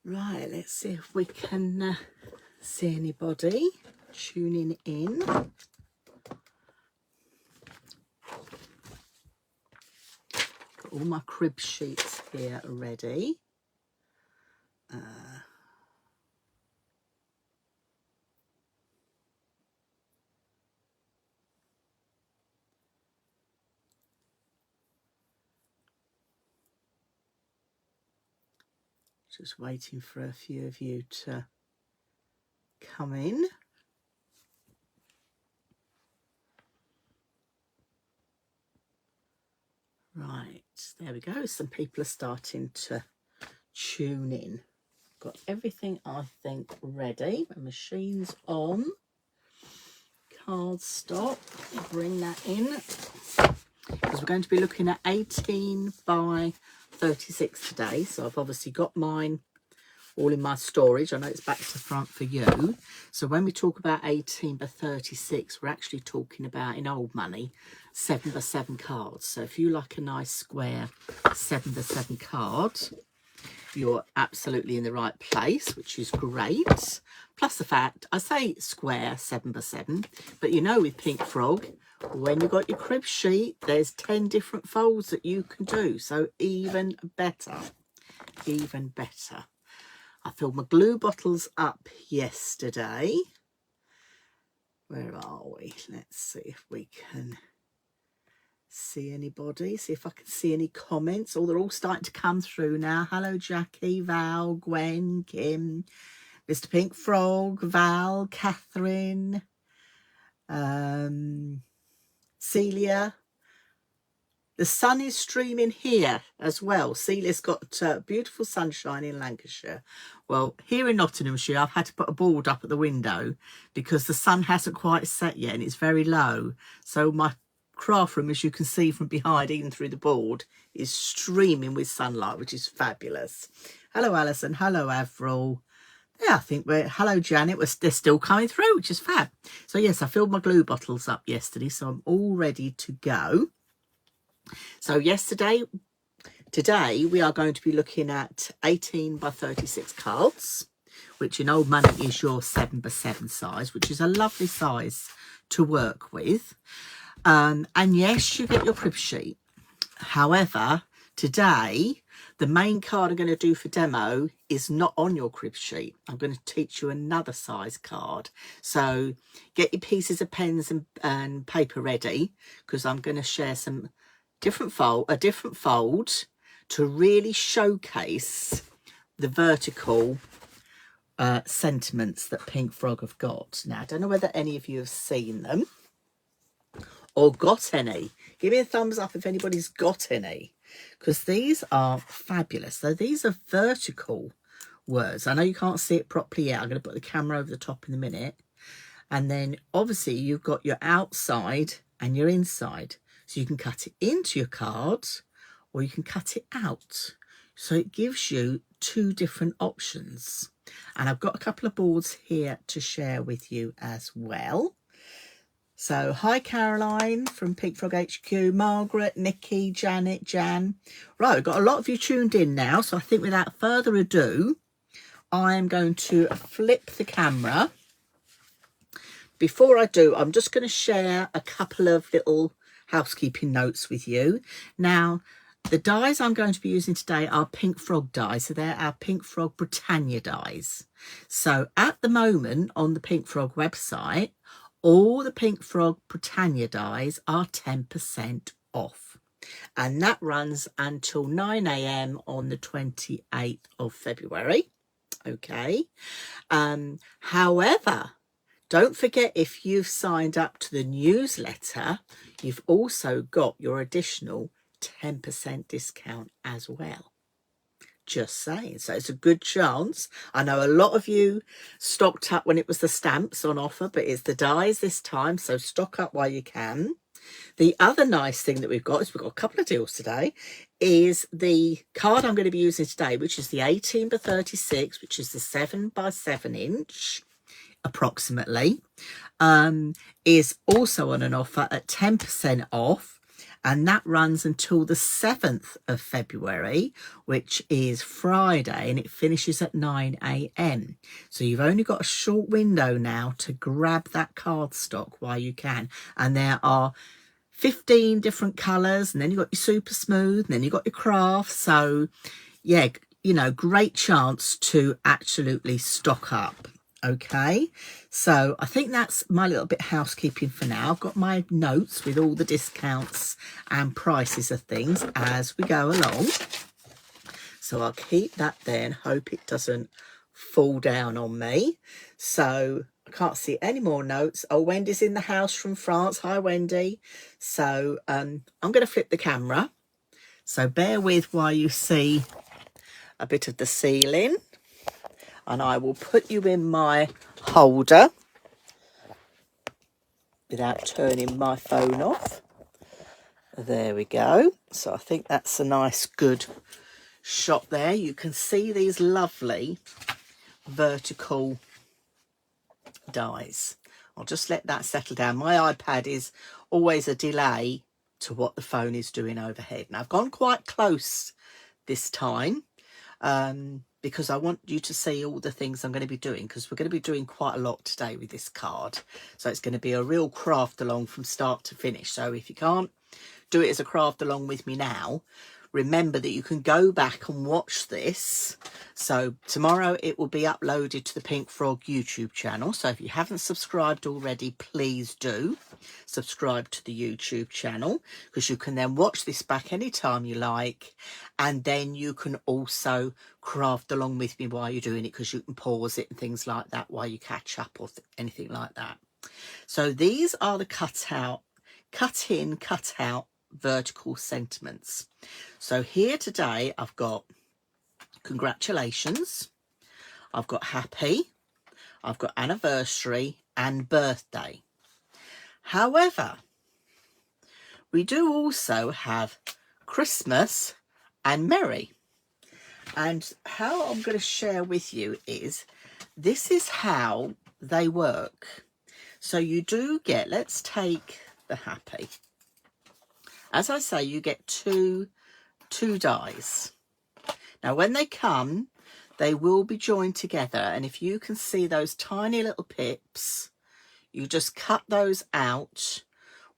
Right, let's see if we can see anybody tuning in. Got all my crib sheets here ready. Just waiting for a few of you to come in. Right, there we go. Some people are starting to tune in. Got everything, I think, ready. My machine's on. Card stop. Bring that in. Because we're going to be looking at 18 by 36 today. So I've obviously got mine all in my storage. I know it's back to front for you. So when we talk about 18 by 36, we're actually talking about, in old money, 7 by 7 cards. So if you like a nice square 7 by 7 card, you're absolutely in the right place, which is great. Plus the fact, I say square 7 by 7, but you know with Pink Frog, when you've got your crib sheet, there's 10 different folds that you can do. So even better, even better. I filled my glue bottles up yesterday. Where are we? Let's see if we can see anybody. See if I can see any comments. Oh, they're all starting to come through now. Hello, Jackie, Val, Gwen, Kim, Mr. Pink Frog, Val, Catherine, Celia. The sun is streaming here as well. Celia's got beautiful sunshine in Lancashire. Well, here in Nottinghamshire, I've had to put a board up at the window because the sun hasn't quite set yet and it's very low. So my craft room, as you can see from behind, even through the board, is streaming with sunlight, which is fabulous. Hello, Alison. Hello, Avril. Yeah, I think hello, Janet. They're still coming through, which is fab. So yes, I filled my glue bottles up yesterday, so I'm all ready to go. So today we are going to be looking at 18 by 36 cards, which in old money is your 7 by 7 size, which is a lovely size to work with. And yes, you get your crib sheet. However, today, the main card I'm going to do for demo is not on your crib sheet. I'm going to teach you another size card. So get your pieces of pens and paper ready, because I'm going to share some different fold to really showcase the vertical sentiments that Pink Frog have got. Now, I don't know whether any of you have seen them or got any. Give me a thumbs up if anybody's got any, because these are fabulous. So these are vertical words. I know you can't see it properly yet. I'm going to put the camera over the top in a minute. And then obviously you've got your outside and your inside. So you can cut it into your card or you can cut it out. So it gives you two different options. And I've got a couple of boards here to share with you as well. So hi, Caroline from Pink Frog HQ, Margaret, Nikki, Janet, Jan. Right, we've got a lot of you tuned in now. So I think without further ado, I'm going to flip the camera. Before I do, I'm just going to share a couple of little housekeeping notes with you. Now, the dies I'm going to be using today are Pink Frog dies. So they're our Pink Frog Britannia dies. So at the moment on the Pink Frog website, all the Pink Frog Britannia dies are 10% off. And that runs until 9 AM on the 28th of February. Okay. However, don't forget, if you've signed up to the newsletter, you've also got your additional 10% discount as well. Just saying. So it's a good chance. I know a lot of you stocked up when it was the stamps on offer, but it's the dies this time. So stock up while you can. The other nice thing that we've got is we've got a couple of deals today, is the card I'm going to be using today, which is the 18 by 36, which is the 7 by 7 inch. Approximately, is also on an offer at 10% off, and that runs until the 7th of February, which is Friday, and it finishes at 9 a.m. So you've only got a short window now to grab that cardstock while you can, and there are 15 different colours, and then you've got your super smooth, and then you've got your craft. So yeah, you know, great chance to absolutely stock up. Okay, so I think that's my little bit of housekeeping for now. I've got my notes with all the discounts and prices of things as we go along, so I'll keep that there and hope it doesn't fall down on me. So I can't see any more notes. Oh, Wendy's in the house from France. Hi, Wendy. So I'm going to flip the camera, so bear with while you see a bit of the ceiling, and I will put you in my holder without turning my phone off. There we go. So I think that's a nice good shot there. You can see these lovely vertical dies. I'll just let that settle down. My iPad is always a delay to what the phone is doing overhead, and I've gone quite close this time because I want you to see all the things I'm going to be doing, because we're going to be doing quite a lot today with this card. So it's going to be a real craft along from start to finish. So if you can't do it as a craft along with me now, remember that you can go back and watch this. So tomorrow it will be uploaded to the Pink Frog YouTube channel. So if you haven't subscribed already, please do subscribe to the YouTube channel, because you can then watch this back anytime you like, and then you can also craft along with me while you're doing it, because you can pause it and things like that while you catch up or anything like that. So these are the cut in, cut out vertical sentiments. So here today I've got congratulations, I've got happy, I've got anniversary and birthday. However, we do also have Christmas and merry. And how I'm going to share with you is, this is how they work. So you do get, let's take the happy. As I say, you get two dies. Now when they come, they will be joined together, and if you can see those tiny little pips, you just cut those out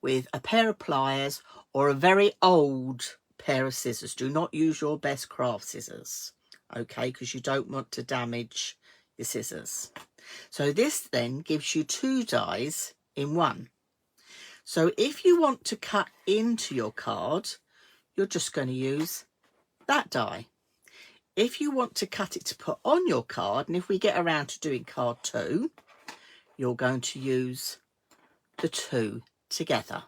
with a pair of pliers or a very old pair of scissors. Do not use your best craft scissors, okay, because you don't want to damage your scissors. So this then gives you two dies in one. So if you want to cut into your card, you're just going to use that die. If you want to cut it to put on your card, and if we get around to doing card 2, you're going to use the 2 together.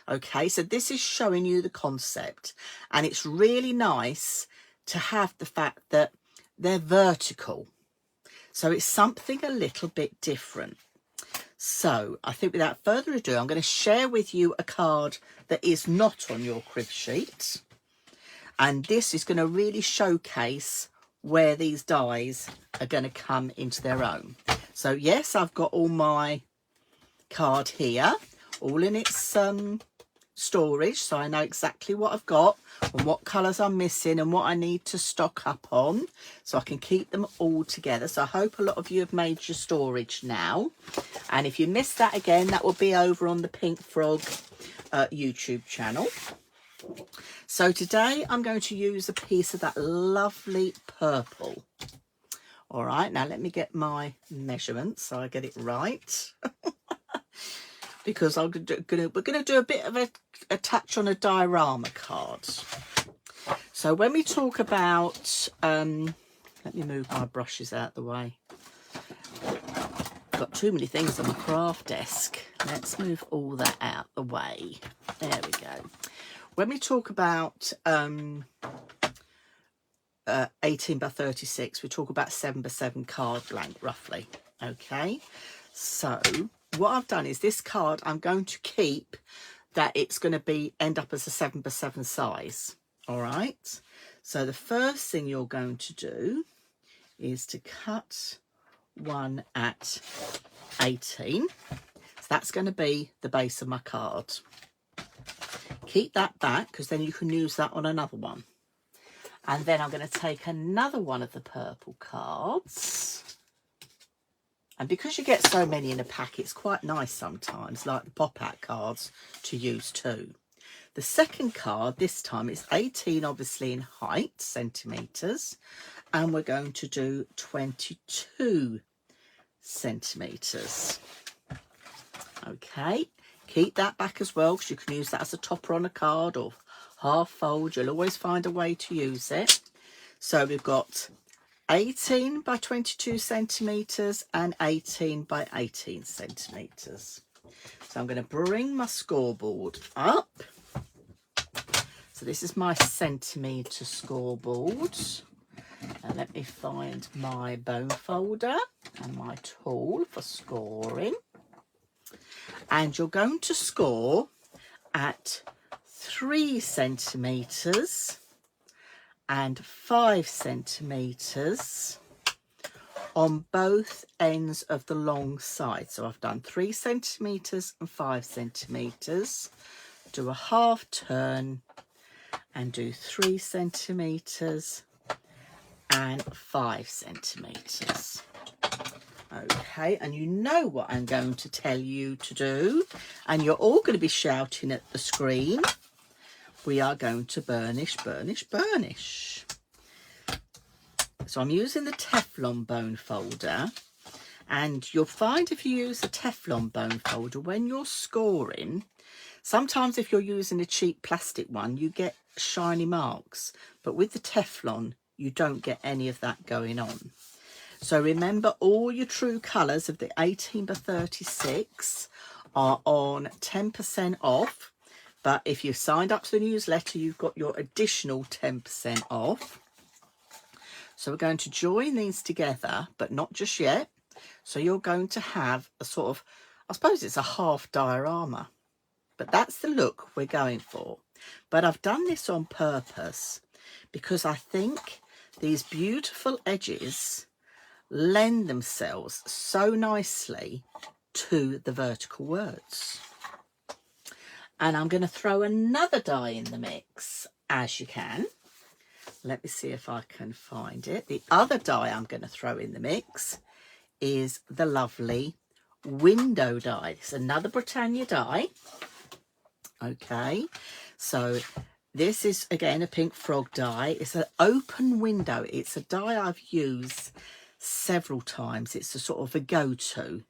Okay, so this is showing you the concept, and it's really nice to have the fact that they're vertical. So it's something a little bit different. So I think without further ado, I'm going to share with you a card that is not on your crib sheet. And this is going to really showcase where these dies are going to come into their own. So yes, I've got all my card here, all in its storage, so I know exactly what I've got and what colours I'm missing and what I need to stock up on, so I can keep them all together. So I hope a lot of you have made your storage now, and if you missed that again, that will be over on the Pink Frog YouTube channel. So today I'm going to use a piece of that lovely purple. All right, now let me get my measurements so I get it right. Because we're going to do a bit of a touch on a diorama card. So when we talk about, let me move my brushes out the way. Got too many things on my craft desk. Let's move all that out the way. There we go. When we talk about 18 by 36, we talk about 7 by 7 card blank roughly. Okay, so what I've done is this card I'm going to keep that it's going to end up as a 7 by 7 size. All right, so the first thing you're going to do is to cut one at 18. So that's going to be the base of my card. Keep that back because then you can use that on another one. And then I'm going to take another one of the purple cards. And because you get so many in a pack, it's quite nice sometimes, like the pop-out cards, to use too. The second card, this time, it's 18, obviously, in height, centimetres. And we're going to do 22 centimetres. Okay, keep that back as well, because you can use that as a topper on a card or half fold. You'll always find a way to use it. So we've got 18 by 22 centimetres and 18 by 18 centimetres. So I'm going to bring my scoreboard up. So this is my centimetre scoreboard. And let me find my bone folder and my tool for scoring. And you're going to score at 3 centimetres and 5 centimetres on both ends of the long side. So I've done 3 centimetres and 5 centimetres. Do a half turn and do 3 centimetres and 5 centimetres. Okay, and you know what I'm going to tell you to do, and you're all going to be shouting at the screen. We are going to burnish, burnish, burnish. So I'm using the Teflon bone folder, and you'll find if you use a Teflon bone folder, when you're scoring, sometimes if you're using a cheap plastic one, you get shiny marks, but with the Teflon, you don't get any of that going on. So remember, all your true colours of the 18 by 36 are on 10% off. But if you've signed up to the newsletter, you've got your additional 10% off. So we're going to join these together, but not just yet. So you're going to have a sort of, I suppose it's a half diorama. But that's the look we're going for. But I've done this on purpose because I think these beautiful edges lend themselves so nicely to the vertical words. And I'm going to throw another die in the mix, as you can. Let me see if I can find it. The other die I'm going to throw in the mix is the lovely window die. It's another Britannia die. Okay, so this is, again, a pink frog die. It's an open window. It's a die I've used several times. It's a sort of a go-to.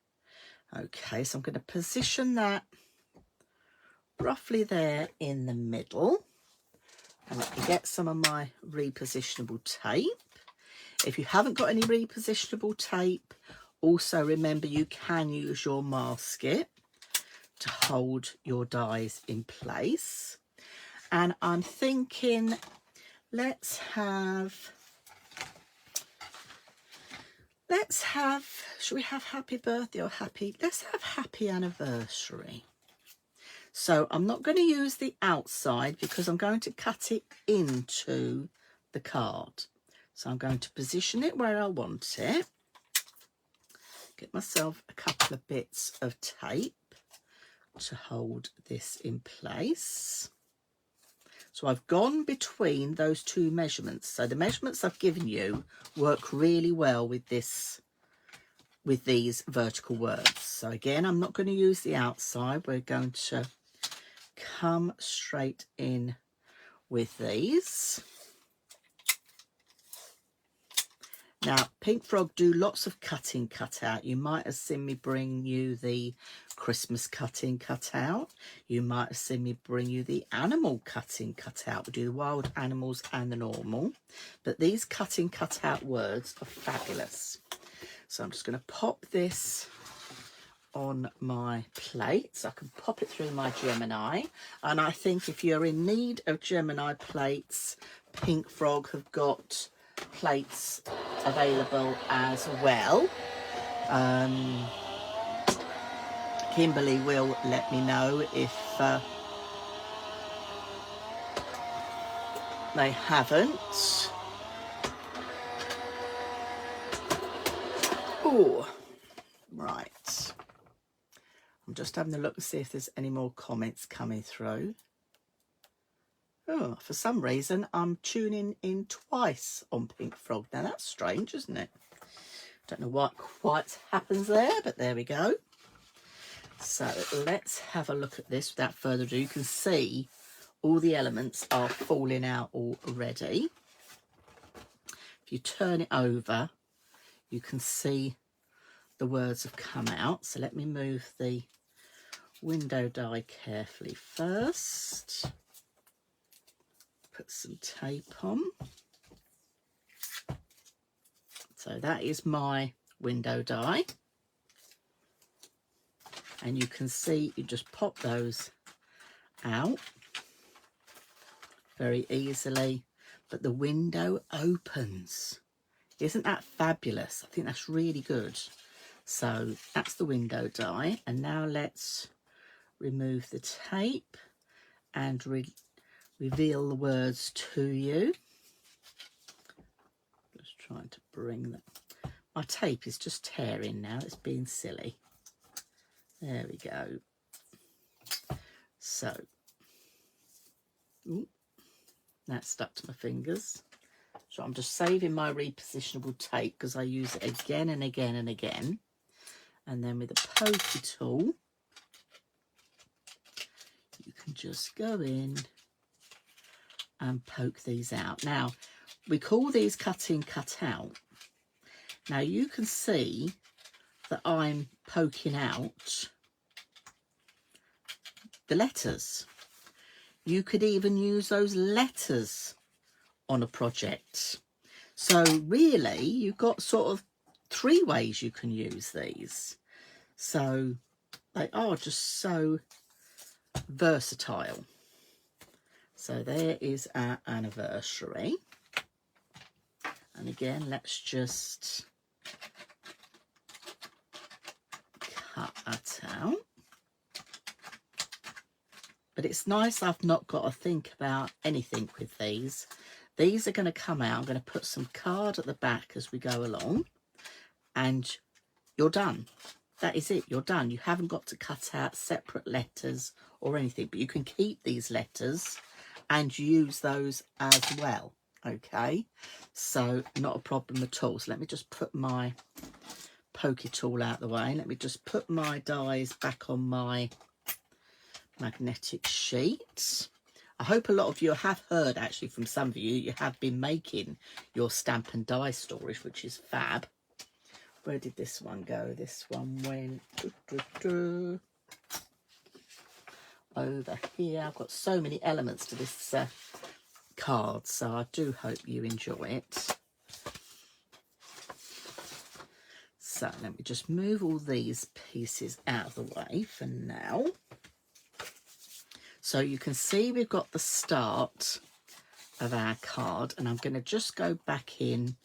Okay, so I'm going to position that roughly there in the middle. And let me get some of my repositionable tape. If you haven't got any repositionable tape, also remember you can use your masket to hold your dies in place. And I'm thinking, should we have happy birthday or let's have happy anniversary. So I'm not going to use the outside because I'm going to cut it into the card. So I'm going to position it where I want it. Get myself a couple of bits of tape to hold this in place. So I've gone between those two measurements. So the measurements I've given you work really well with these vertical words. So again, I'm not going to use the outside. We're going to come straight in with these. Now, Pink Frog do lots of cutting cut out. You might have seen me bring you the Christmas cutting cut out. You might have seen me bring you the animal cutting cut out. We do the wild animals and the normal. But these cutting cut out words are fabulous. So I'm just going to pop this on my plate so I can pop it through my Gemini. And I think if you're in need of Gemini plates, Pink Frog have got plates available as well. Kimberly will let me know if they haven't. Oh, right. I'm just having a look to see if there's any more comments coming through. Oh, for some reason, I'm tuning in twice on Pink Frog. Now, that's strange, isn't it? Don't know what quite happens there, but there we go. So let's have a look at this without further ado. You can see all the elements are falling out already. If you turn it over, you can see the words have come out. So let me move the window die carefully first. Put some tape on. So that is my window die. And you can see you just pop those out very easily, but the window opens. Isn't that fabulous? I think that's really good. So that's the window die. And now let's remove the tape and reveal the words to you. Just trying to bring them. My tape is just tearing now. It's being silly. There we go. So, ooh, that's stuck to my fingers. So I'm just saving my repositionable tape because I use it again and again and again. And then with a pokey tool, you can just go in and poke these out. Now, we call these cut in, cut out. Now you can see that I'm poking out the letters. You could even use those letters on a project. So really, you've got sort of 3 ways you can use these. So they are just so versatile. So there is our anniversary. And again, let's just cut that out. But it's nice I've not got to think about anything with these. These are going to come out. I'm going to put some card at the back as we go along. And you're done. That is it. You're done. You haven't got to cut out separate letters or anything. But you can keep these letters and use those as well. Okay. So not a problem at all. So let me just put my pokey tool out the way. Let me just put my dies back on my magnetic sheet. I hope a lot of you have heard, actually, from some of you, you have been making your stamp and die storage, which is fab. Where did this one go? This one went over here. I've got so many elements to this card, so I do hope you enjoy it. So let me just move all these pieces out of the way for now. So you can see we've got the start of our card, and I'm going to just go back in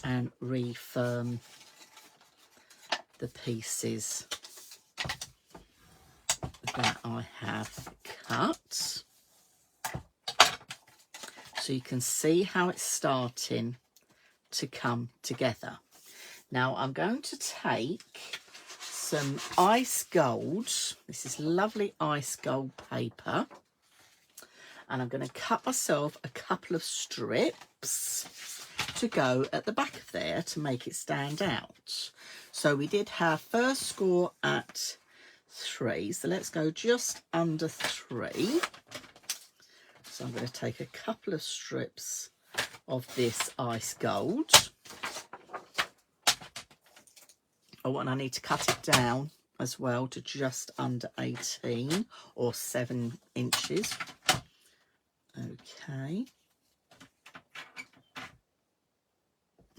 and refirm the pieces that I have cut. So you can see how it's starting to come together. Now I'm going to take some ice gold. This is lovely ice gold paper. And I'm going to cut myself a couple of strips to go at the back of there to make it stand out. So we did our first score at 3. So let's go just under 3. So I'm going to take a couple of strips of this ice gold. Oh, and I need to cut it down as well to just under 18 or 7 inches. Okay.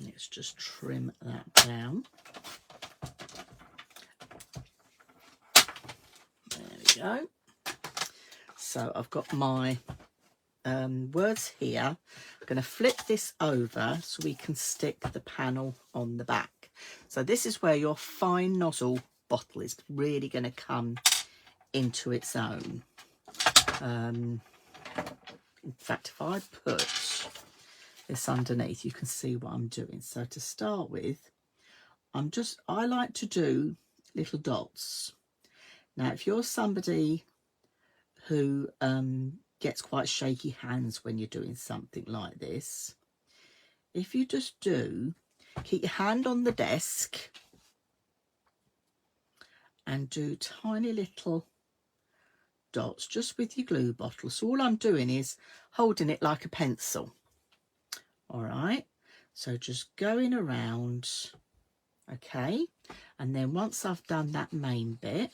Let's just trim that down. There we go. So I've got my words here. I'm going to flip this over so we can stick the panel on the back. So this is where your fine nozzle bottle is really going to come into its own. In fact, if I put this underneath, you can see what I'm doing. So to start with, I like to do little dots. Now, if you're somebody who gets quite shaky hands when you're doing something like this, if you just do, keep your hand on the desk and do tiny little dots just with your glue bottle. So all I'm doing is holding it like a pencil. All right, so just going around, okay, and then once I've done that main bit,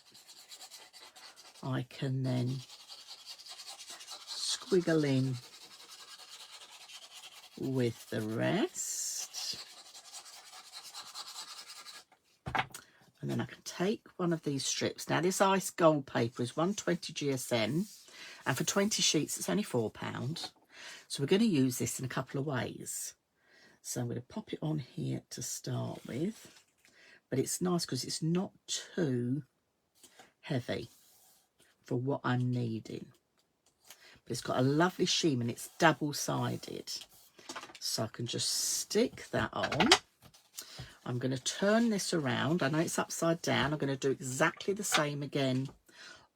I can then squiggle in with the rest, and then I can take one of these strips. Now this ice gold paper is 120 GSM, and for 20 sheets it's only £4. So we're going to use this in a couple of ways. So I'm going to pop it on here to start with, but it's nice because it's not too heavy for what I'm needing. But it's got a lovely sheen and it's double-sided. So I can just stick that on. I'm going to turn this around. I know it's upside down. I'm going to do exactly the same again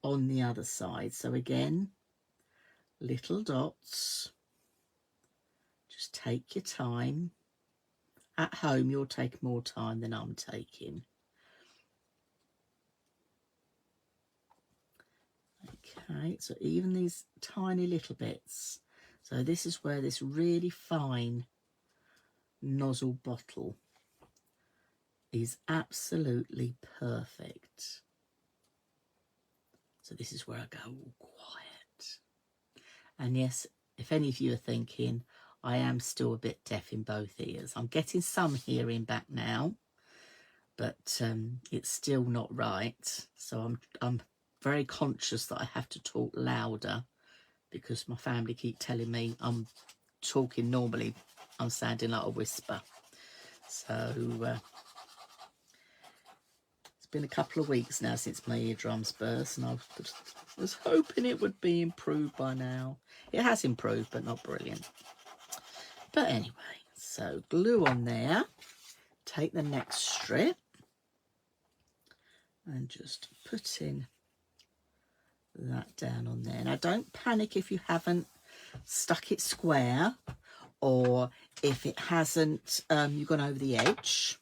on the other side. So again, little dots. Just take your time. At home, you'll take more time than I'm taking. Okay, so even these tiny little bits. So this is where this really fine nozzle bottle is absolutely perfect. So this is where I go all quiet. And yes, if any of you are thinking, I am still a bit deaf in both ears. I'm getting some hearing back now, but it's still not right. So I'm very conscious that I have to talk louder because my family keep telling me I'm talking normally. I'm sounding like a whisper. So it's been a couple of weeks now since my eardrums burst, and I was hoping it would be improved by now. It has improved, but not brilliant. But anyway, so glue on there, take the next strip and just put in that down on there. Now don't panic if you haven't stuck it square, or if it hasn't, you've gone over the edge,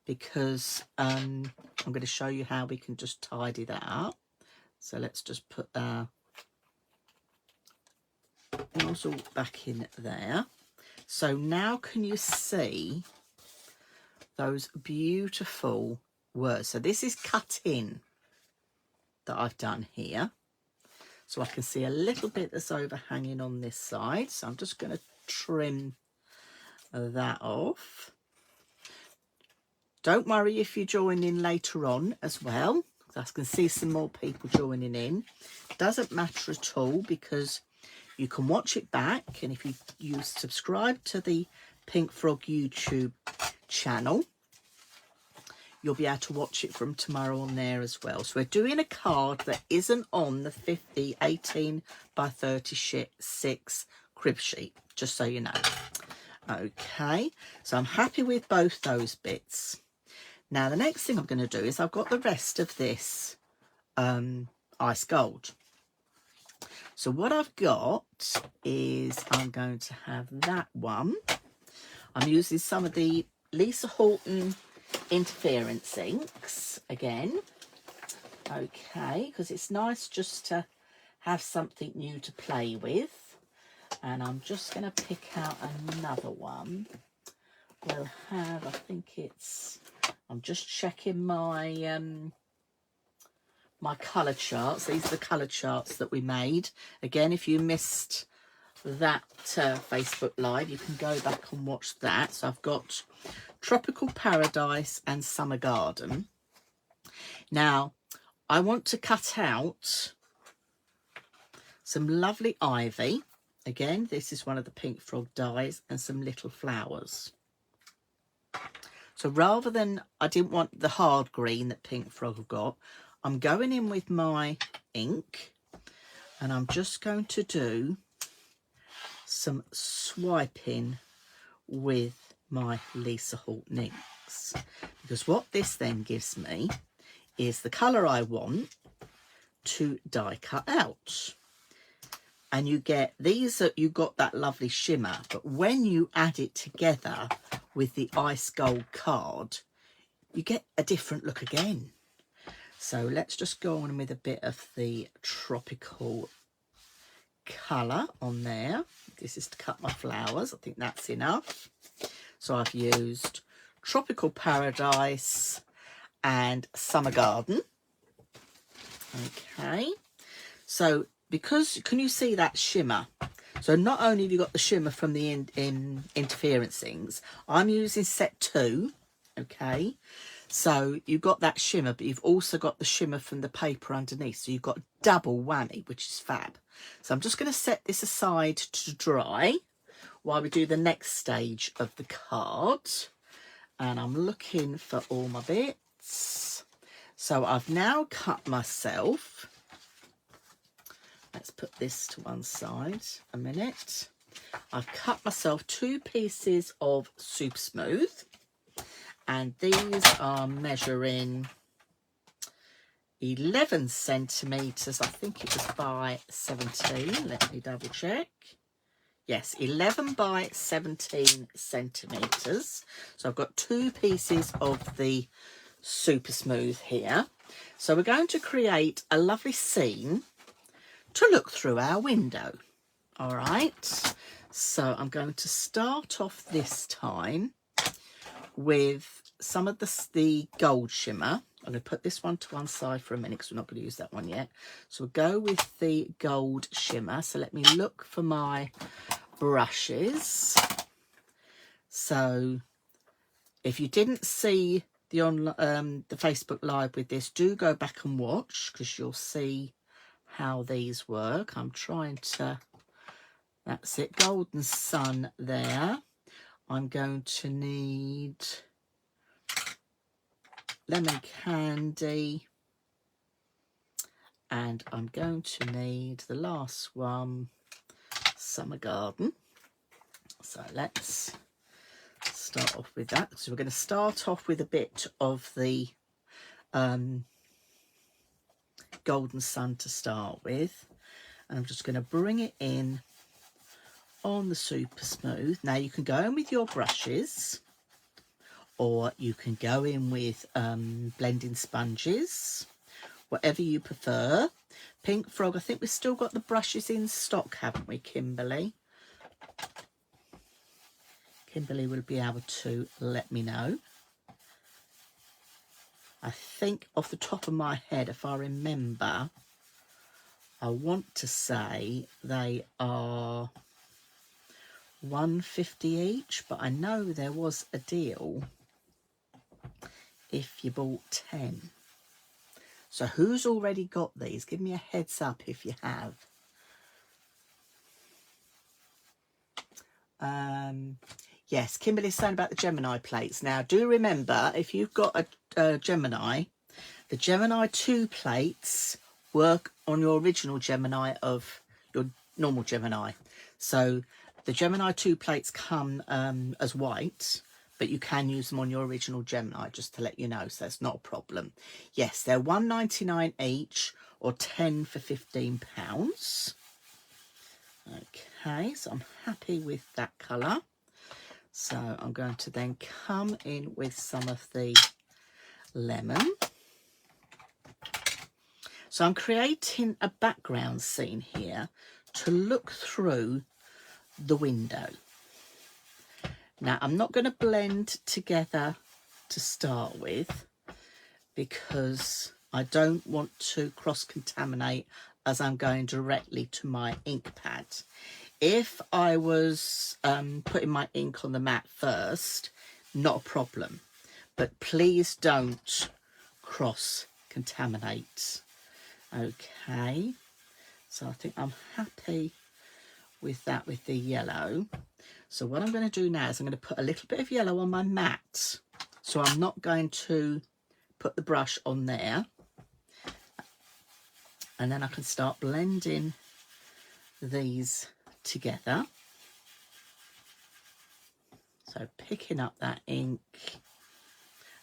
because I'm going to show you how we can just tidy that up. So let's just put our nozzle back in there. So now can you see those beautiful words? So this is cut in that I've done here. So I can see a little bit that's overhanging on this side. So I'm just going to trim that off. Don't worry if you join in later on as well. I can see some more people joining in. Doesn't matter at all, because you can watch it back, and if you subscribe to the Pink Frog YouTube channel, you'll be able to watch it from tomorrow on there as well. So we're doing a card that isn't on the 18 by 36 crib sheet, just so you know. Okay, so I'm happy with both those bits. Now the next thing I'm going to do is I've got the rest of this ice gold. So what I've got is I'm going to have that one. I'm using some of the Lisa Horton interference inks again. Okay, because it's nice just to have something new to play with. And I'm just going to pick out another one. We'll have, I think it's, I'm just checking my my colour charts. These are the colour charts that we made. Again, if you missed that Facebook Live, you can go back and watch that. So I've got Tropical Paradise and Summer Garden. Now, I want to cut out some lovely ivy. Again, this is one of the Pink Frog dies, and some little flowers. So rather than, I didn't want the hard green that Pink Frog have got, I'm going in with my ink, and I'm just going to do some swiping with my Lisa Horton inks, because what this then gives me is the colour I want to die cut out. and you get these, you got that lovely shimmer, but when you add it together with the ice gold card, you get a different look again. So let's just go on with a bit of the tropical colour on there. This is to cut my flowers. I think that's enough. So I've used Tropical Paradise and Summer Garden. Okay, so because, can you see that shimmer? So not only have you got the shimmer from the interference things, I'm using set 2, okay? So you've got that shimmer, but you've also got the shimmer from the paper underneath. So you've got double whammy, which is fab. So I'm just going to set this aside to dry while we do the next stage of the card. And I'm looking for all my bits. So I've now cut myself. Let's put this to one side a minute. I've cut myself 2 pieces of Super Smooth. And these are measuring 11 centimetres. I think it was by 17. Let me double check. Yes, 11 by 17 centimetres. So I've got 2 pieces of the Super Smooth here. So we're going to create a lovely scene to look through our window. All right. So I'm going to start off this time with some of the gold shimmer. I'm going to put this one to one side for a minute because we're not going to use that one yet. So we'll go with the gold shimmer. So let me look for my brushes. So if you didn't see the Facebook Live with this, do go back and watch because you'll see how these work. I'm trying to, that's it, Golden Sun there. I'm going to need Lemon Candy, and I'm going to need the last one, Summer Garden. So let's start off with that. So we're going to start off with a bit of the Golden Sun to start with, and I'm just going to bring it in on the Super Smooth. Now you can go in with your brushes, or you can go in with blending sponges, whatever you prefer. Pink Frog, I think we've still got the brushes in stock, haven't we, Kimberly? Kimberly will be able to let me know. I think off the top of my head, if I remember, I want to say they are $1.50 each, but I know there was a deal if you bought 10. So who's already got these? Give me a heads up if you have. Yes, Kimberly's saying about the Gemini plates. Now, do remember, if you've got a Gemini, the Gemini 2 plates work on your original Gemini of your normal Gemini. So the Gemini 2 plates come as white, but you can use them on your original Gemini, just to let you know, so that's not a problem. Yes, they're $1.99 each, or 10 for £15. Okay, so I'm happy with that colour. So I'm going to then come in with some of the lemon. So I'm creating a background scene here to look through the window. Now, I'm not going to blend together to start with because I don't want to cross-contaminate as I'm going directly to my ink pad. If I was putting my ink on the mat first, not a problem. But please don't cross-contaminate. Okay, so I think I'm happy with that with the yellow. So what I'm going to do now is I'm going to put a little bit of yellow on my mat. So I'm not going to put the brush on there. And then I can start blending these together. So picking up that ink.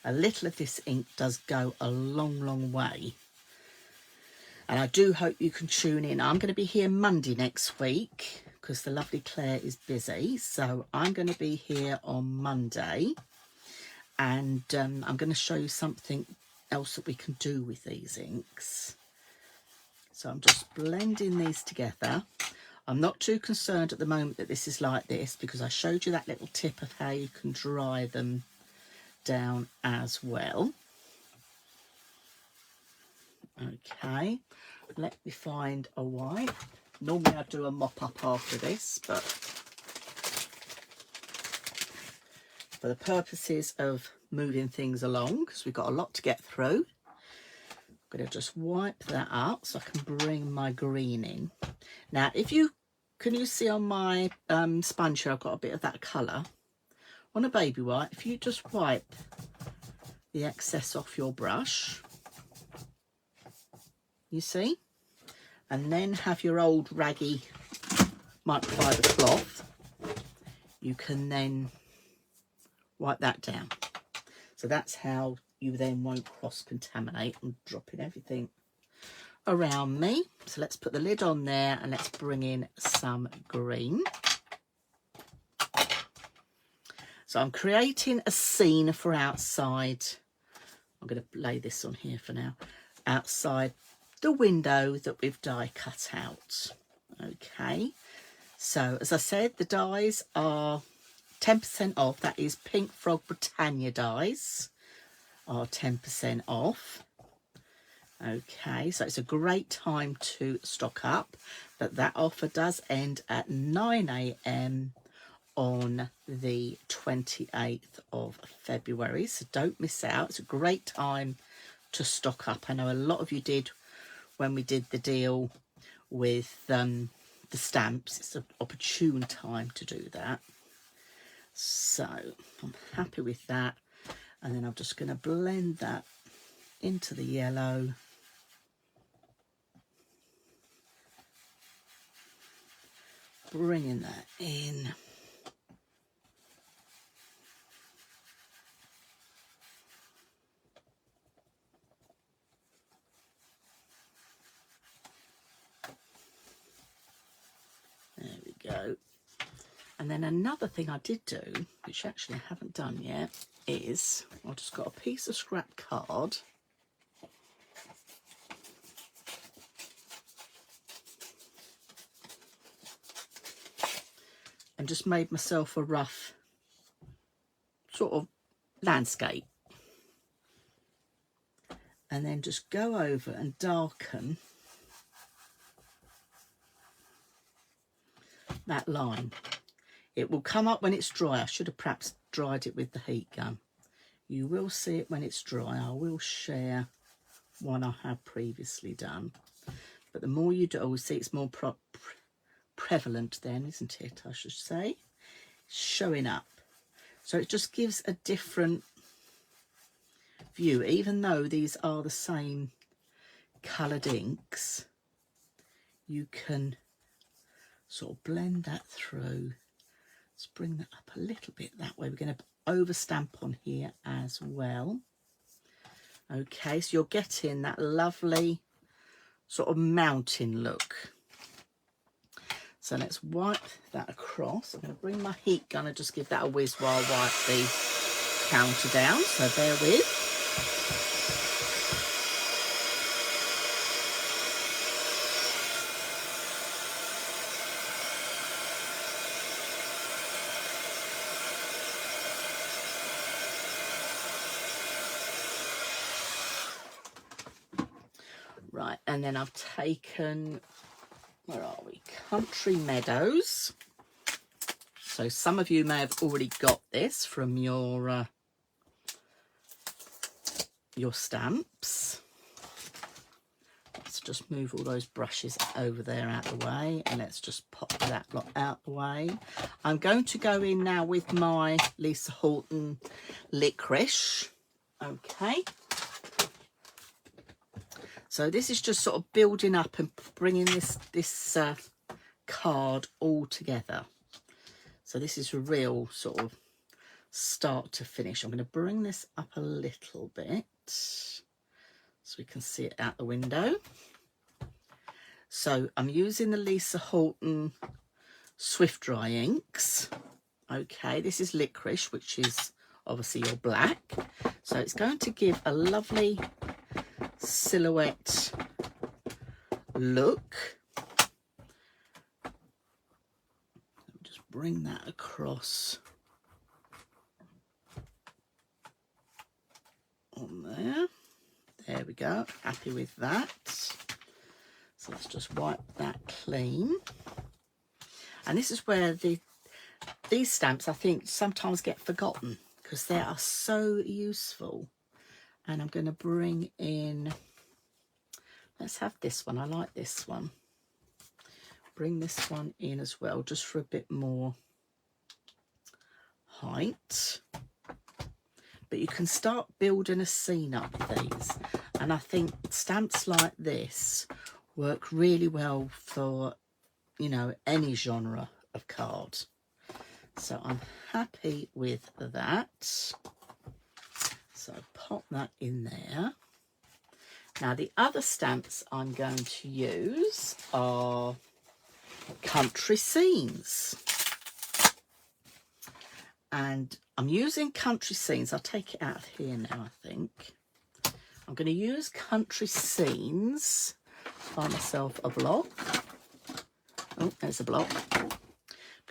A little of this ink does go a long, long way. And I do hope you can tune in. I'm going to be here Monday next week because the lovely Claire is busy. So I'm going to be here on Monday, and I'm going to show you something else that we can do with these inks. So I'm just blending these together. I'm not too concerned at the moment that this is like this, because I showed you that little tip of how you can dry them down as well. Okay, let me find a wipe. Normally I do a mop up after this, but for the purposes of moving things along, because we've got a lot to get through, I'm going to just wipe that up so I can bring my green in. Now, can you see on my sponge here, I've got a bit of that colour. On a baby wipe, if you just wipe the excess off your brush, you see, and then have your old raggy microfiber cloth, you can then wipe that down. So that's how you then won't cross-contaminate. I'm dropping everything around me. So let's put the lid on there and let's bring in some green. So I'm creating a scene for outside. I'm going to lay this on here for now. Outside the window that we've die cut out. Okay. So as I said, the dies are 10% off. That is Pink Frog Britannia dies are 10% off. Okay, so it's a great time to stock up, but that offer does end at 9 AM on the 28th of February, so don't miss out. It's a great time to stock up. I know a lot of you did when we did the deal with the stamps. It's an opportune time to do that, so I'm happy with that. And then I'm just going to blend that into the yellow. Bringing that in. There we go. And then another thing I did do, which actually I haven't done yet, is I've just got a piece of scrap card. And just made myself a rough sort of landscape. And then just go over and darken that line. It will come up when it's dry. I should have perhaps dried it with the heat gun. You will see it when it's dry. I will share one I have previously done. But the more you do, oh, see, it's more prevalent then, isn't it, I should say, showing up. So it just gives a different view, even though these are the same coloured inks. You can sort of blend that through. Let's bring that up a little bit that way. We're going to over stamp on here as well. Okay, so you're getting that lovely sort of mountain look. So let's wipe that across. I'm going to bring my heat gun and just give that a whiz while I wipe the counter down, so bear with. Right, and then I've taken, where are we? Country Meadows. So some of you may have already got this from your stamps. Let's just move all those brushes over there out the way, and let's just pop that lot out the way. I'm going to go in now with my Lisa Horton Licorice. Okay. So this is just sort of building up and bringing this card all together. So this is a real sort of start to finish. I'm going to bring this up a little bit so we can see it out the window. So I'm using the Lisa Horton Swift Dry inks. Okay, this is licorice, which is obviously your black. So it's going to give a lovely silhouette look. Just bring that across on there. There we go. Happy with that. So let's just wipe that clean. And this is where these stamps, I think, sometimes get forgotten because they are so useful. And I'm going to bring in, let's have this one. I like this one. Bring this one in as well, just for a bit more height. But you can start building a scene up with these. And I think stamps like this work really well for, you know, any genre of card. So I'm happy with that. So pop that in there. Now the other stamps I'm going to use are country scenes. And I'm using country scenes. I'll take it out of here now, I think. I'm going to use country scenes. Find myself a block. Oh, there's a block. I'm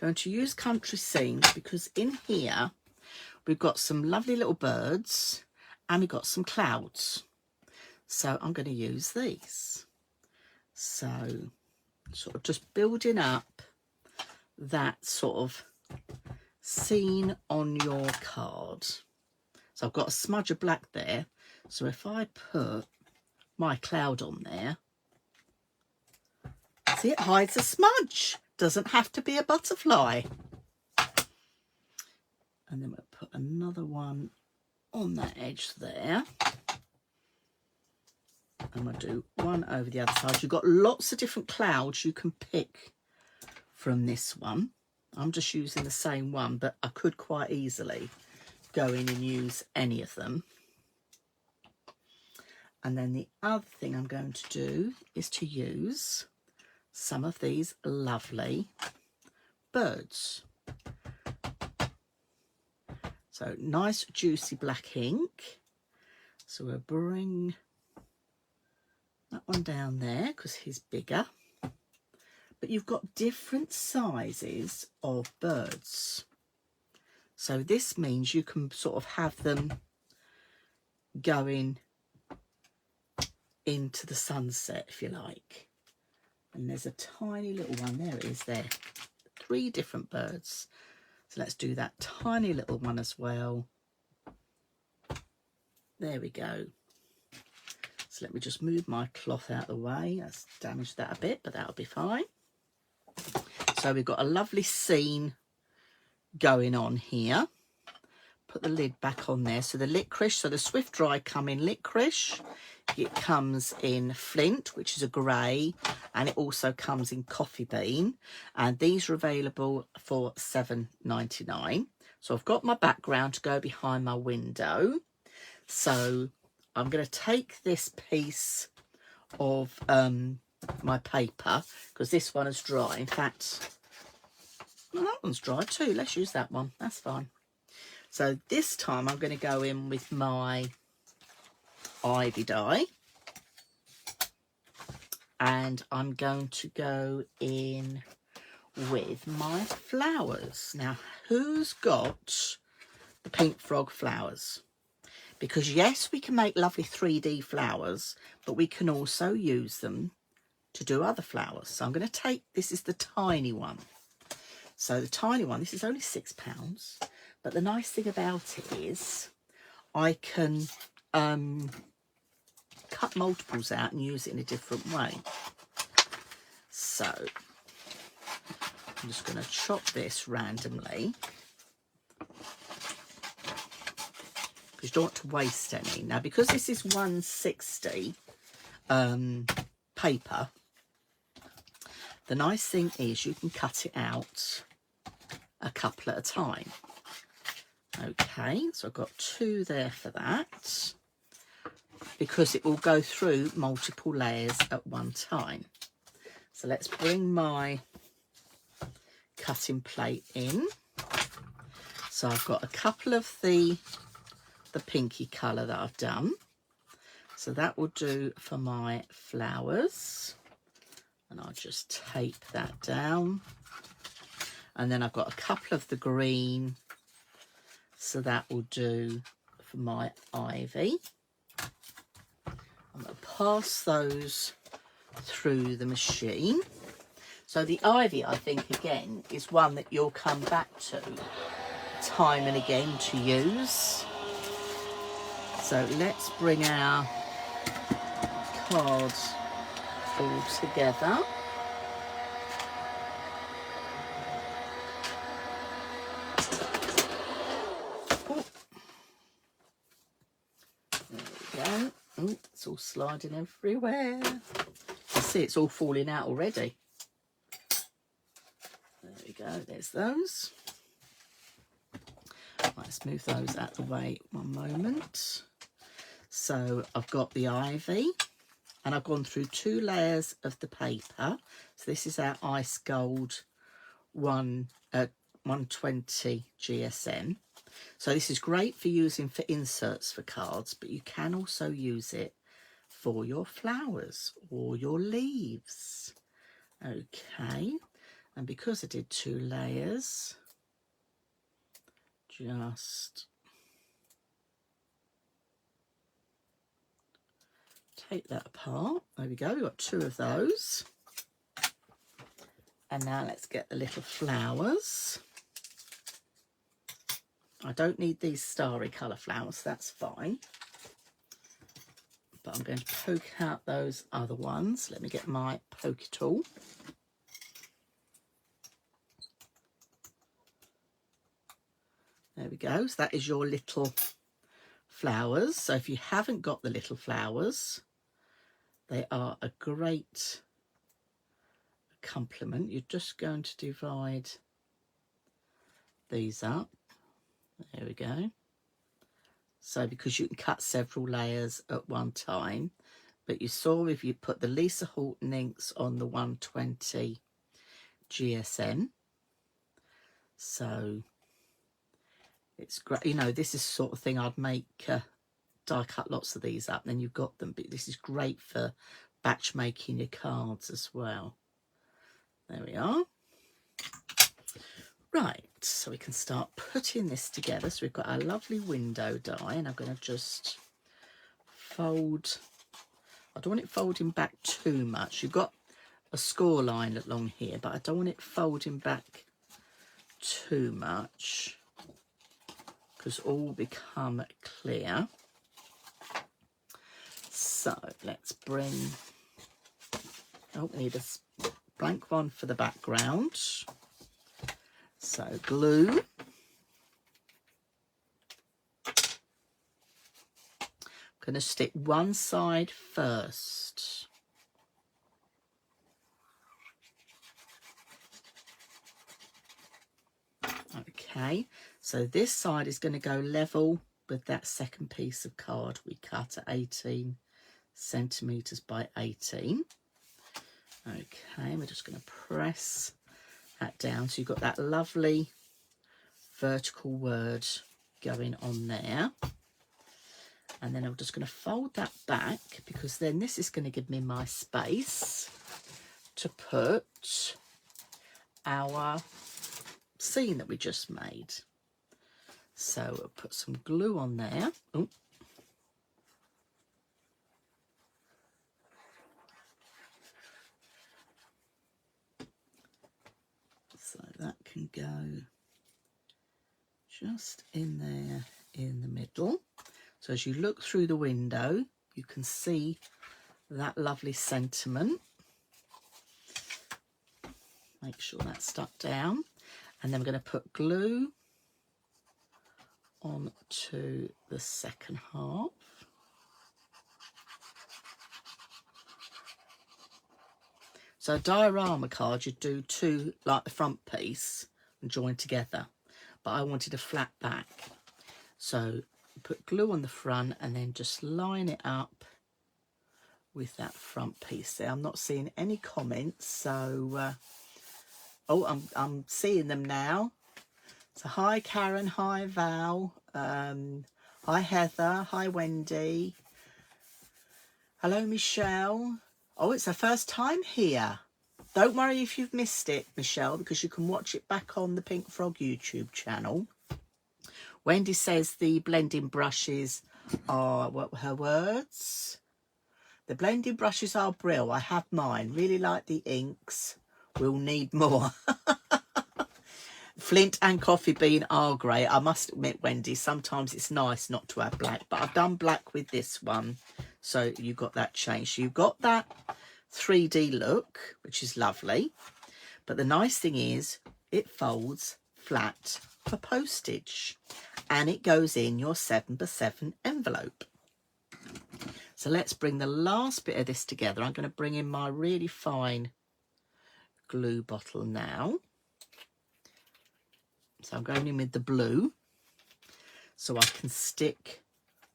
going to use country scenes because in here we've got some lovely little birds and we've got some clouds. So I'm going to use these. So sort of just building up that sort of scene on your card. So I've got a smudge of black there. So if I put my cloud on there, see, it hides a smudge. Doesn't have to be a butterfly. And then we'll put another one on that edge there. And we'll do one over the other side. You've got lots of different clouds you can pick from this one. I'm just using the same one, but I could quite easily go in and use any of them. And then the other thing I'm going to do is to use some of these lovely birds. So nice juicy black ink. So we'll bring that one down there because he's bigger. But you've got different sizes of birds. So this means you can sort of have them going into the sunset, if you like. And there's a tiny little one. There it is there. 3 different birds. So let's do that tiny little one as well. There we go. So let me just move my cloth out of the way. That's damaged that a bit, but that'll be fine. So we've got a lovely scene going on here. Put the lid back on there. So the licorice, so the Swift Dry come in licorice. It comes in flint, which is a grey, and it also comes in coffee bean. And these are available for $7.99. So I've got my background to go behind my window. So I'm going to take this piece of my paper, because this one is dry. In fact, well, that one's dry too. Let's use that one. That's fine. So this time I'm going to go in with my ivy dye, and I'm going to go in with my flowers. Now, who's got the pink frog flowers? Because yes, we can make lovely 3D flowers, but we can also use them to do other flowers. So I'm going to take, this is the tiny one. So the tiny one, this is only £6, but the nice thing about it is I can cut multiples out and use it in a different way. So I'm just going to chop this randomly, because you don't want to waste any. Now, because this is 160 paper, the nice thing is you can cut it out a couple at a time. Okay, so I've got 2 there for that, because it will go through multiple layers at one time. So let's bring my cutting plate in. So I've got a couple of the pinky colour that I've done. So that will do for my flowers. And I'll just tape that down. And then I've got a couple of the green. So that will do for my ivy. I'm going to pass those through the machine. So the ivy, I think, again, is one that you'll come back to time and again to use. So let's bring our cards all together. Oh. There we go. Oh, it's all sliding everywhere. You see, it's all falling out already. There we go, there's those. Right, let's move those out of the way one moment. So I've got the ivy, and I've gone through 2 layers of the paper. So this is our ice gold 120 GSM. So this is great for using for inserts for cards, but you can also use it for your flowers or your leaves. Okay, and because I did 2 layers, just take that apart. There we go, we've got 2 of those. And now let's get the little flowers. I don't need these starry colour flowers, that's fine. But I'm going to poke out those other ones. Let me get my pokey tool. There we go. So that is your little flowers. So if you haven't got the little flowers, they are a great complement. You're just going to divide these up. There we go. So because you can cut several layers at one time, but you saw if you put the Lisa Horton inks on the 120 GSM, so it's great. You know, this is the sort of thing I'd make, die cut lots of these up, then you've got them, but this is great for batch making your cards as well. There we are. Right, so we can start putting this together. So we've got our lovely window die, and I'm going to just fold. I don't want it folding back too much. You've got a score line along here, but I don't want it folding back too much because all will become clear. So let's bring, oh, we need a blank one for the background. So glue. I'm going to stick one side first. Okay, so this side is going to go level with that second piece of card we cut at 18 centimetres by 18. Okay, we're just going to press that down so you've got that lovely vertical word going on there. And then I'm just going to fold that back because then this is going to give me my space to put our scene that we just made. So we'll put some glue on there. Ooh. So that can go just in there in the middle. So as you look through the window, you can see that lovely sentiment. Make sure that's stuck down. And then we're going to put glue onto the second half. So a diorama card, you do 2 like the front piece and join together. But I wanted a flat back. So put glue on the front and then just line it up with that front piece there. I'm not seeing any comments, so oh, I'm seeing them now. So hi Karen, hi Val, hi Heather, hi Wendy, hello Michelle. Oh, it's her first time here. Don't worry if you've missed it, Michelle, because you can watch it back on the Pink Frog YouTube channel. Wendy says the blending brushes are, what were her words? The blending brushes are brill. I have mine. Really like the inks. We'll need more. Flint and coffee bean are great. I must admit, Wendy, sometimes it's nice not to have black, but I've done black with this one. So you got that change. So you've got that 3D look, which is lovely. But the nice thing is it folds flat for postage and it goes in your 7x7 envelope. So let's bring the last bit of this together. I'm going to bring in my really fine glue bottle now. So I'm going in with the blue so I can stick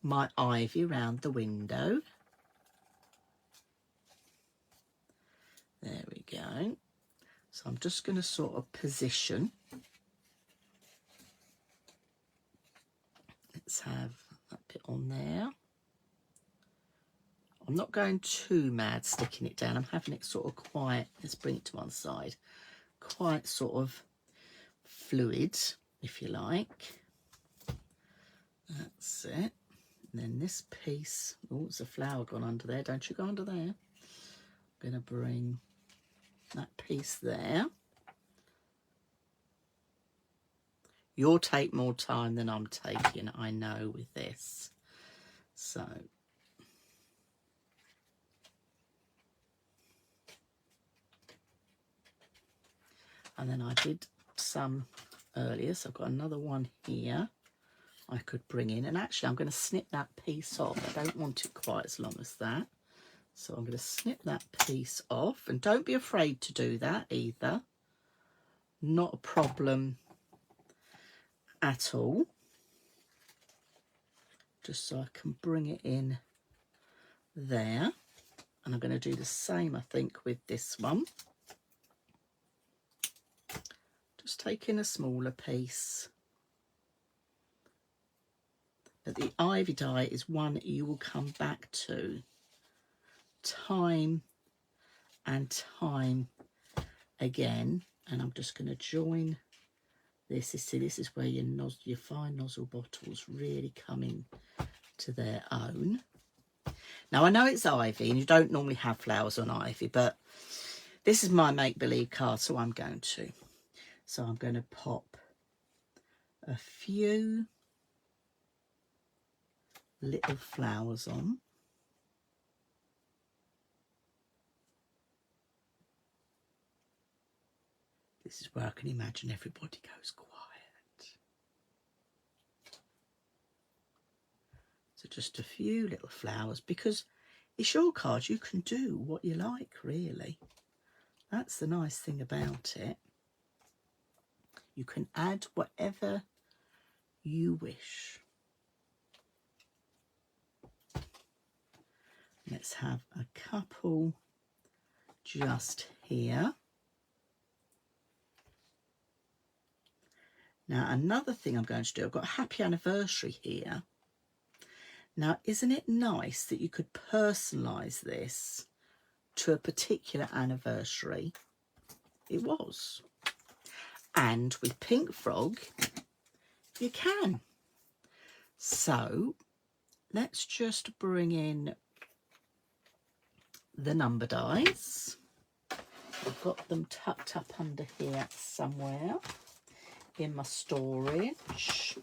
my ivy around the window. There we go. So I'm just going to sort of position. Let's have that bit on there. I'm not going too mad sticking it down. I'm having it sort of quite, let's bring it to one side, quite sort of fluid, if you like. That's it. And then this piece, oh, it's a flower gone under there. Don't you go under there. I'm going to bring that piece there. You'll take more time than I'm taking, I know, with this. So and then I did some earlier, so I've got another one here I could bring in. And actually I'm going to snip that piece off. I don't want it quite as long as that. So I'm going to snip that piece off. And don't be afraid to do that either. Not a problem at all. Just so I can bring it in there. And I'm going to do the same, I think, with this one. Just taking a smaller piece. But the ivy dye is one you will come back to time and time again. And I'm just going to join this. See, this is where your fine nozzle bottles really come in to their own. Now, I know it's ivy and you don't normally have flowers on ivy, but this is my make-believe card, so I'm going to. So I'm going to pop a few little flowers on. This is where I can imagine everybody goes quiet. So just a few little flowers, because it's your card. You can do what you like, really. That's the nice thing about it. You can add whatever you wish. Let's have a couple just here. Now, another thing I'm going to do, I've got a happy anniversary here. Now, isn't it nice that you could personalise this to a particular anniversary? It was. And with Pink Frog, you can. So, let's just bring in the number dies. I've got them tucked up under here somewhere in my storage.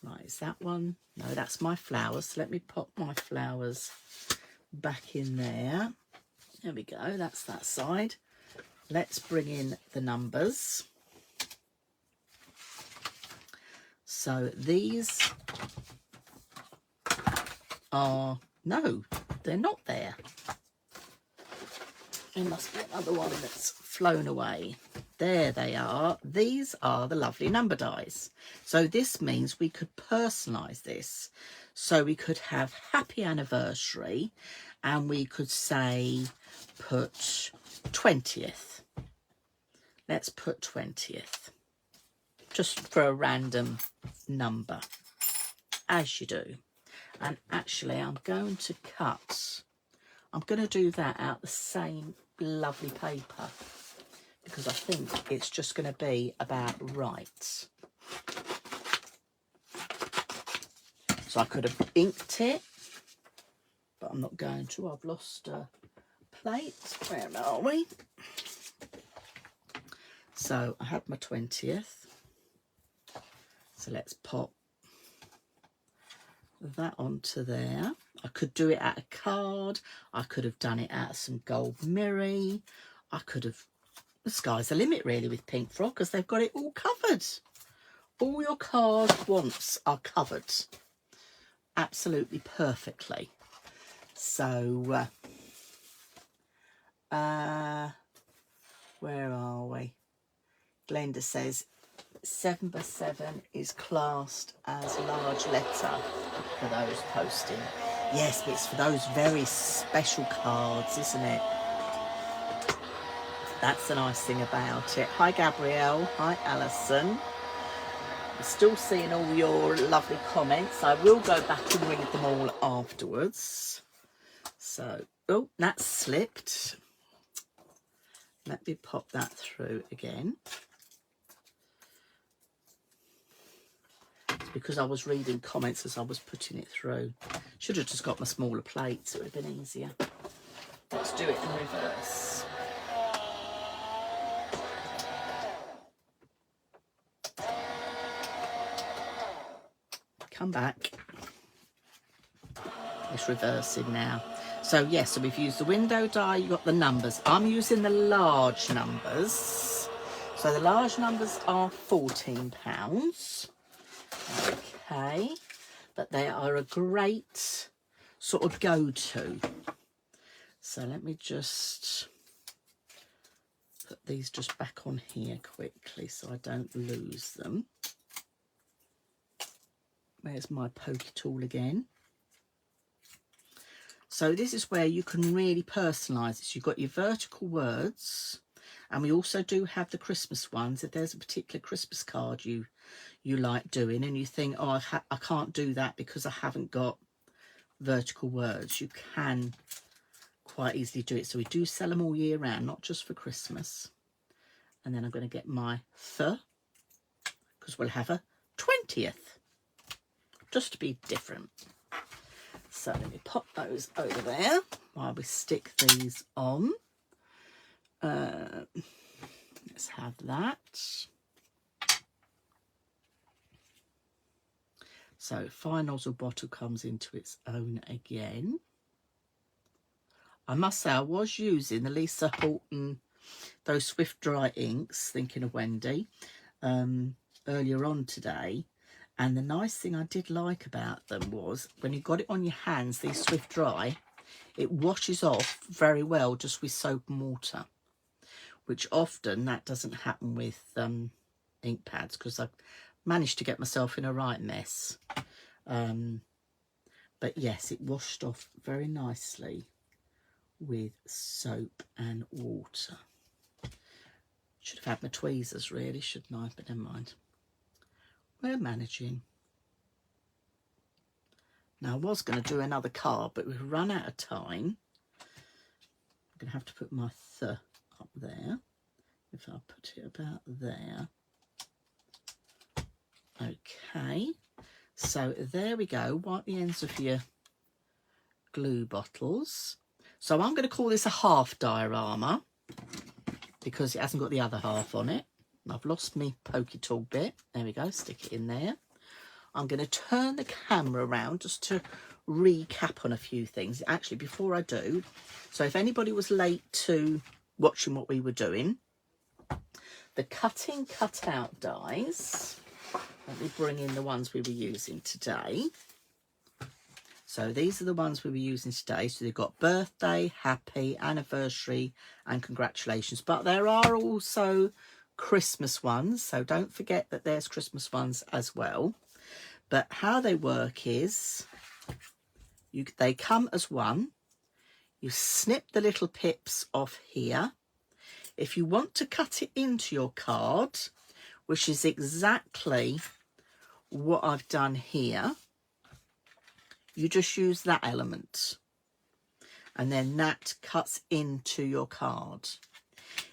Right, is that one? No, that's my flowers. So let me pop my flowers back in there. There we go, that's that side. Let's bring in the numbers. So these are, no, they're not there. There must be another one that's flown away. There they are. These are the lovely number dies. So this means we could personalise this. So we could have happy anniversary and we could say put 20th. Let's put 20th. Just for a random number, as you do. And actually I'm going to do that out the same lovely paper, because I think it's just going to be about right. So I could have inked it, but I'm not going to. I've lost a plate. Where are we? So I had my 20th. So let's pop that onto there. I could do it out a card. I could have done it out of some gold mirror. I could have... The sky's the limit really with Pink Frog, because they've got it all covered. All your card wants are covered absolutely perfectly. So where are we? Glenda says 7x7 is classed as large letter for those posting. Yes, but it's for those very special cards, isn't it? That's the nice thing about it. Hi Gabrielle, hi Alison. I'm still seeing all your lovely comments. I will go back and read them all afterwards. So, oh, that slipped. Let me pop that through again. It's because I was reading comments as I was putting it through. Should have just got my smaller plate, so it would have been easier. Let's do it in reverse. Come back. It's reversing now. So yes, so we've used the window die, you've got the numbers. I'm using the large numbers. So the large numbers are £14. Okay, but they are a great sort of go-to. So let me just put these just back on here quickly so I don't lose them. Where's my pokey tool again? So this is where you can really personalise this. You've got your vertical words, and we also do have the Christmas ones. If there's a particular Christmas card you like doing and you think, oh, I can't do that because I haven't got vertical words, you can quite easily do it. So we do sell them all year round, not just for Christmas. And then I'm going to get my because we'll have a 20th. Just to be different. So let me pop those over there while we stick these on. Let's have that. So fine nozzle bottle comes into its own again. I must say I was using the Lisa Horton, those Swift Dry inks, thinking of Wendy, earlier on today. And the nice thing I did like about them was when you got it on your hands, these Swift Dry, it washes off very well just with soap and water, which often that doesn't happen with ink pads, because I've managed to get myself in a right mess. But yes, it washed off very nicely with soap and water. Should have had my tweezers really, shouldn't I? But never mind. We're managing. Now I was going to do another card, but we've run out of time. I'm going to have to put my th up there. If I put it about there. Okay. So there we go. Wipe the ends of your glue bottles. So I'm going to call this a half diorama because it hasn't got the other half on it. I've lost my pokey tool bit. There we go, stick it in there. I'm going to turn the camera around just to recap on a few things. Actually, before I do, so if anybody was late to watching what we were doing, the cutting cutout dies. Let me bring in the ones we were using today. So these are the ones we were using today. So they've got birthday, happy, anniversary and congratulations. But there are also Christmas ones, so don't forget that there's Christmas ones as well. But how they work is they come as one. You snip the little pips off here. If you want to cut it into your card, which is exactly what I've done here, you just use that element, and then that cuts into your card.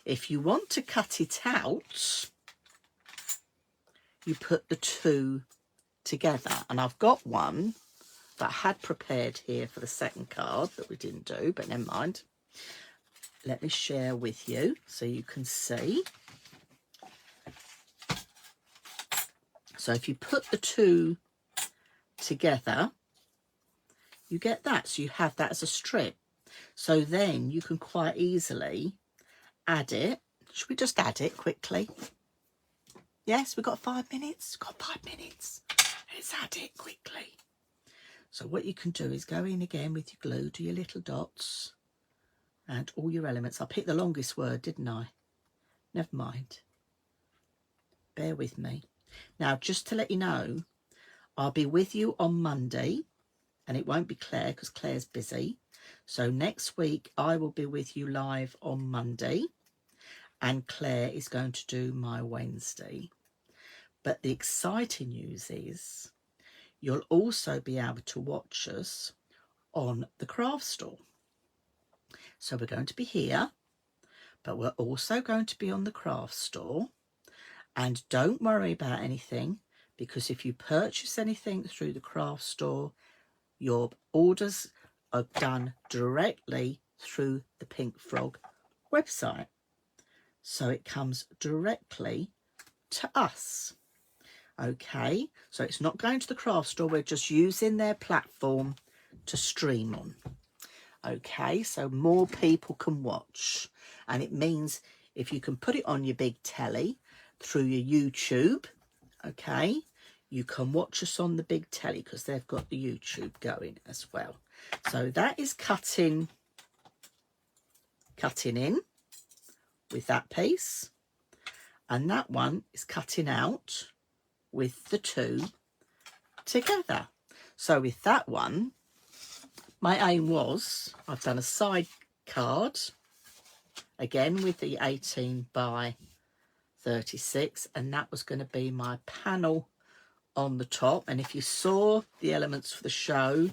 If you want to cut it out, you put the two together. And I've got one that I had prepared here for the second card that we didn't do, but never mind. Let me share with you so you can see. So if you put the two together, you get that. So you have that as a strip. So then you can quite easily add it. Should we just add it quickly? Yes, we've got 5 minutes. We've got 5 minutes. Let's add it quickly. So what you can do is go in again with your glue, do your little dots, and all your elements. I picked the longest word, didn't I? Never mind. Bear with me. Now, just to let you know, I'll be with you on Monday, and it won't be Claire because Claire's busy. So next week, I will be with you live on Monday, and Claire is going to do my Wednesday. But the exciting news is you'll also be able to watch us on the craft store. So we're going to be here, but we're also going to be on the craft store. And don't worry about anything, because if you purchase anything through the craft store, your orders are done directly through the Pink Frog website. So it comes directly to us. Okay, so it's not going to the craft store, we're just using their platform to stream on. Okay, so more people can watch. And it means if you can put it on your big telly through your YouTube, okay, you can watch us on the big telly because they've got the YouTube going as well. So that is cutting in with that piece, and that one is cutting out with the two together. So with that one, my aim was, I've done a side card again with the 18 by 36, and that was going to be my panel on the top. And if you saw the elements for the show,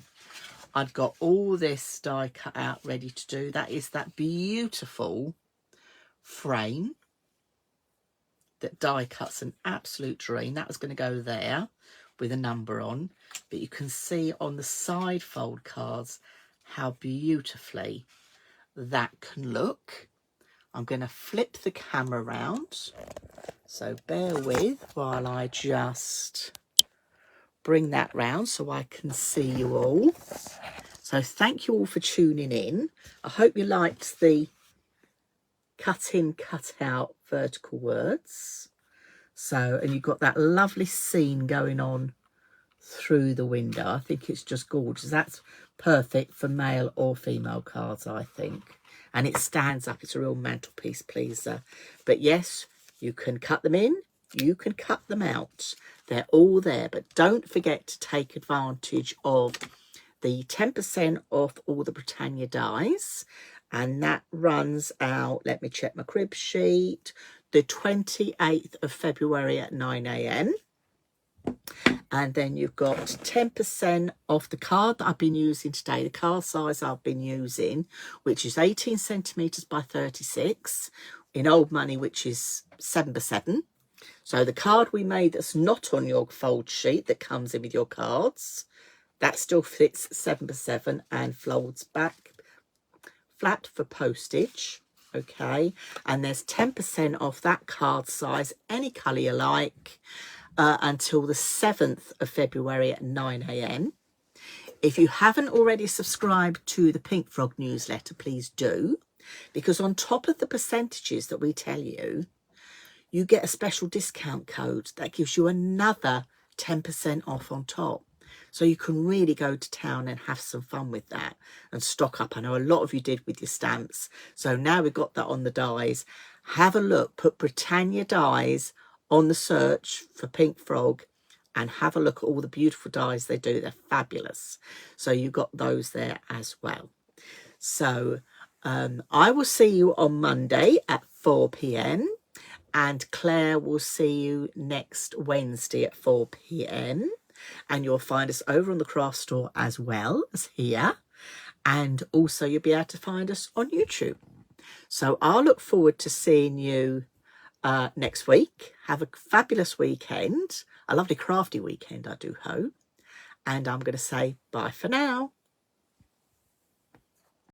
I've got all this die cut out ready to do. That is that beautiful frame that die cuts an absolute dream. That was going to go there with a number on, but you can see on the side fold cards how beautifully that can look. I'm going to flip the camera around, so bear with while I just bring that round so I can see you all. So thank you all for tuning in. I hope you liked the cut in, cut out vertical words. So, and you've got that lovely scene going on through the window. I think it's just gorgeous. That's perfect for male or female cards, I think. And it stands up. It's a real mantelpiece pleaser. But yes, you can cut them in. You can cut them out. They're all there. But don't forget to take advantage of the 10% off all the Britannia dies. And that runs out, let me check my crib sheet, the 28th of February at 9 AM. And then you've got 10% off the card that I've been using today, the card size I've been using, which is 18 centimetres by 36 in old money, which is 7x7. So the card we made that's not on your fold sheet that comes in with your cards, that still fits 7x7 and folds back flat for postage. Okay, and there's 10% off that card size, any colour you like, until the 7th of February at 9 AM. If you haven't already subscribed to the Pink Frog newsletter, please do, because on top of the percentages that we tell you, you get a special discount code that gives you another 10% off on top. So you can really go to town and have some fun with that and stock up. I know a lot of you did with your stamps. So now we've got that on the dies. Have a look, put Britannia dies on the search for Pink Frog and have a look at all the beautiful dies they do. They're fabulous. So you've got those there as well. So I will see you on Monday at 4 p.m. and Claire will see you next Wednesday at 4 p.m. and you'll find us over on the craft store as well as here, and also you'll be able to find us on YouTube. So I'll look forward to seeing you next week. Have a fabulous weekend, a lovely crafty weekend, I do hope, and I'm going to say bye for now.